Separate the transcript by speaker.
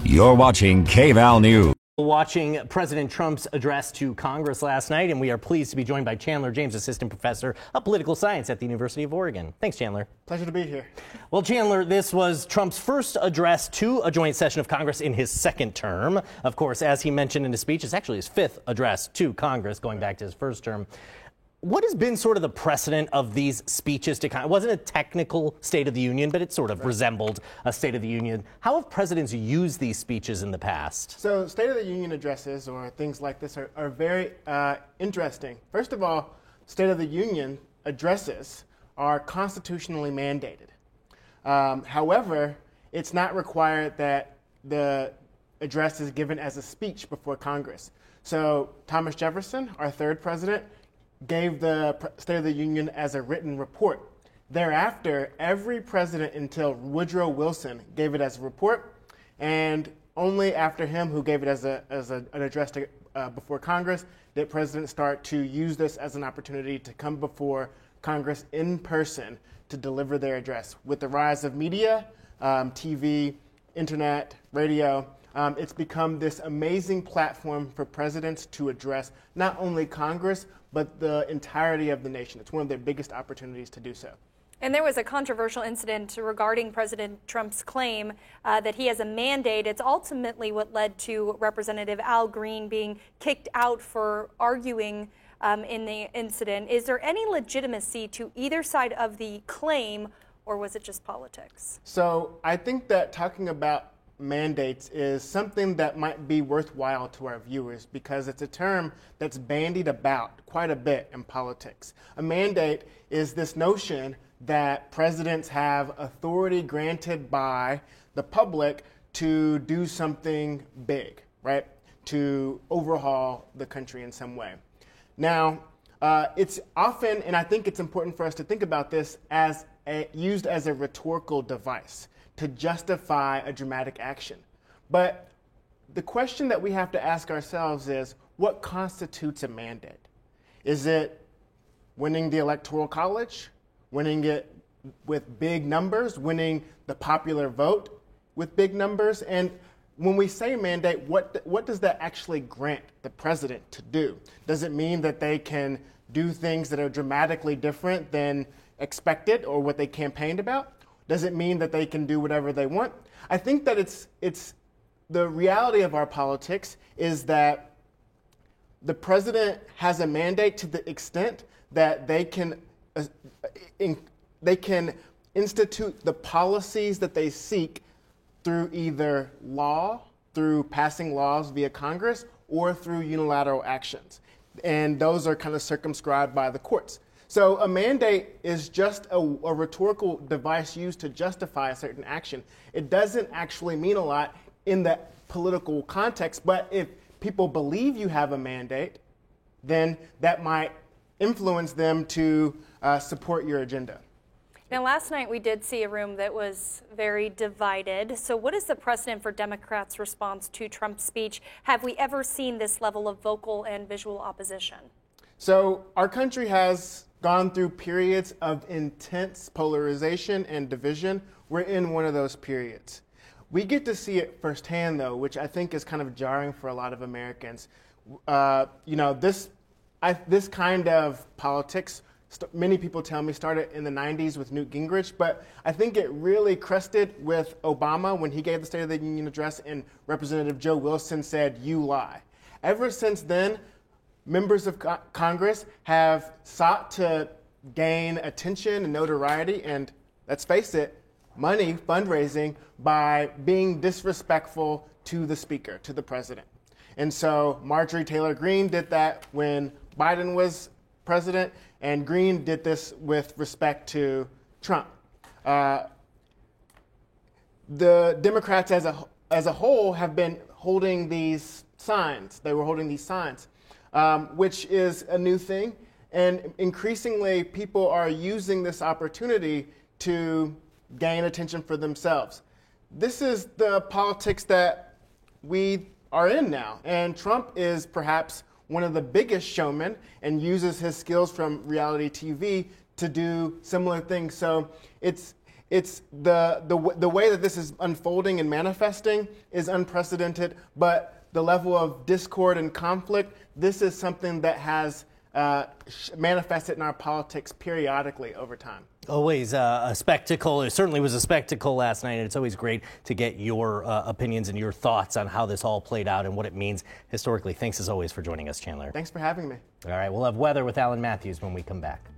Speaker 1: You're watching KVAL News.
Speaker 2: Watching President Trump's address to Congress last night, and we are pleased to be joined by Chandler James, Assistant Professor of Political Science at the University of Oregon. Thanks, Chandler.
Speaker 3: Pleasure to be here.
Speaker 2: Well, Chandler, this was Trump's first address to a joint session of Congress in his second term. Of course, as he mentioned in his speech, it's actually his fifth address to Congress going back to his first term. What has been sort of the precedent of these speeches to Congress? It wasn't a technical State of the Union, but it sort of resembled a State of the Union. How have presidents used these speeches in the past?
Speaker 3: So State of the Union addresses or things like this are very interesting. First of all, State of the Union addresses are constitutionally mandated. However, it's not required that the address is given as a speech before Congress. So Thomas Jefferson, our third president, gave the State of the Union as a written report. Thereafter, every president until Woodrow Wilson gave it as a report, and only after him, who gave it as an address before Congress, did presidents start to use this as an opportunity to come before Congress in person to deliver their address. With the rise of media, TV, internet, radio, it's become this amazing platform for presidents to address not only Congress, but the entirety of the nation. It's one of their biggest opportunities to do so.
Speaker 4: And there was a controversial incident regarding President Trump's claim that he has a mandate. It's ultimately what led to Representative Al Green being kicked out for arguing in the incident. Is there any legitimacy to either side of the claim, or was it just politics?
Speaker 3: So I think that talking about mandates is something that might be worthwhile to our viewers because it's a term that's bandied about quite a bit in politics. A mandate is this notion that presidents have authority granted by the public to do something big, right? To overhaul the country in some way. Now, it's often, and I think it's important for us to think about this, as used as a rhetorical device to justify a dramatic action. But the question that we have to ask ourselves is, what constitutes a mandate? Is it winning the Electoral College, winning it with big numbers, winning the popular vote with big numbers? And when we say mandate, what does that actually grant the president to do? Does it mean that they can do things that are dramatically different than expected or what they campaigned about? Does it mean that they can do whatever they want? I think that it's the reality of our politics is that the president has a mandate to the extent that they can institute the policies that they seek through either law, through passing laws via Congress, or through unilateral actions. And those are kind of circumscribed by the courts. So a mandate is just a rhetorical device used to justify a certain action. It doesn't actually mean a lot in the political context, but if people believe you have a mandate, then that might influence them to support your agenda.
Speaker 4: Now, last night we did see a room that was very divided. So what is the precedent for Democrats' response to Trump's speech? Have we ever seen this level of vocal and visual opposition?
Speaker 3: So our country has gone through periods of intense polarization and division. We're in one of those periods. We get to see it firsthand, though, which I think is kind of jarring for a lot of Americans. This kind of politics, many people tell me, started in the 90s with Newt Gingrich, but I think it really crested with Obama when he gave the State of the Union address and Representative Joe Wilson said, "You lie." Ever since then, members of Congress have sought to gain attention and notoriety and, let's face it, money, fundraising, by being disrespectful to the speaker, to the president. And so Marjorie Taylor Greene did that when Biden was president, and Greene did this with respect to Trump. The Democrats as a whole have been holding these signs. They were holding these signs. Which is a new thing. And increasingly, people are using this opportunity to gain attention for themselves. This is the politics that we are in now. And Trump is perhaps one of the biggest showmen and uses his skills from reality TV to do similar things. So it's It's the way that this is unfolding and manifesting is unprecedented, but the level of discord and conflict, this is something that has manifested in our politics periodically over time.
Speaker 2: Always a spectacle. It certainly was a spectacle last night, and it's always great to get your opinions and your thoughts on how this all played out and what it means historically. Thanks as always for joining us, Chandler.
Speaker 3: Thanks for having me.
Speaker 2: All right, we'll have weather with Alan Matthews when we come back.